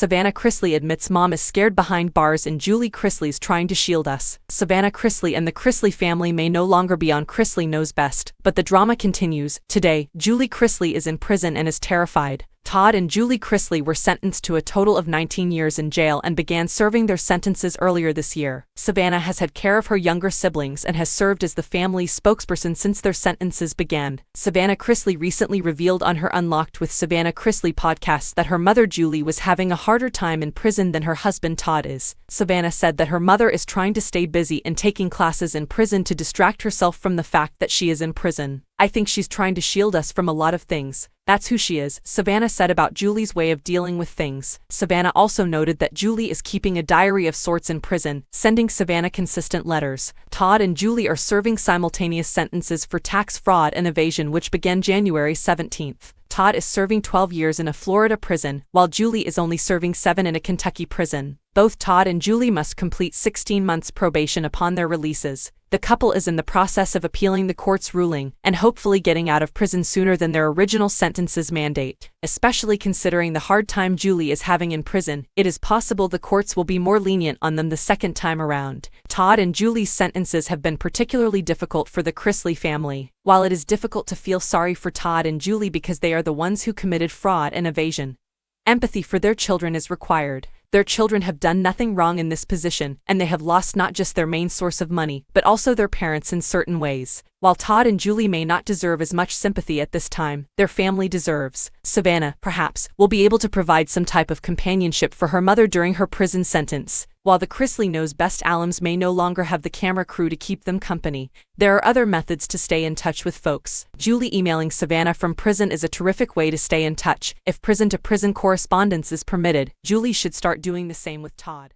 Savannah Chrisley admits mom is scared behind bars and Julie Chrisley's trying to shield us. Savannah Chrisley and the Chrisley family may no longer be on Chrisley Knows Best, but the drama continues. Today, Julie Chrisley is in prison and is terrified. Todd and Julie Chrisley were sentenced to a total of 19 years in jail and began serving their sentences earlier this year. Savannah has had care of her younger siblings and has served as the family's spokesperson since their sentences began. Savannah Chrisley recently revealed on her Unlocked with Savannah Chrisley podcast that her mother Julie was having a harder time in prison than her husband Todd is. Savannah said that her mother is trying to stay busy and taking classes in prison to distract herself from the fact that she is in prison. I think she's trying to shield us from a lot of things. That's who she is, Savannah said about Julie's way of dealing with things. Savannah also noted that Julie is keeping a diary of sorts in prison, sending Savannah consistent letters. Todd and Julie are serving simultaneous sentences for tax fraud and evasion which began January 17th. Todd is serving 12 years in a Florida prison, while Julie is only serving 7 in a Kentucky prison. Both Todd and Julie must complete 16 months probation upon their releases. The couple is in the process of appealing the court's ruling and hopefully getting out of prison sooner than their original sentences mandate. Especially considering the hard time Julie is having in prison, it is possible the courts will be more lenient on them the second time around. Todd and Julie's sentences have been particularly difficult for the Chrisley family. While it is difficult to feel sorry for Todd and Julie because they are the ones who committed fraud and evasion, empathy for their children is required. Their children have done nothing wrong in this position, and they have lost not just their main source of money, but also their parents in certain ways. While Todd and Julie may not deserve as much sympathy at this time, their family deserves. Savannah, perhaps, will be able to provide some type of companionship for her mother during her prison sentence. While the Chrisley Knows Best alums may no longer have the camera crew to keep them company, there are other methods to stay in touch with folks. Julie emailing Savannah from prison is a terrific way to stay in touch. If prison-to-prison correspondence is permitted, Julie should start doing the same with Todd.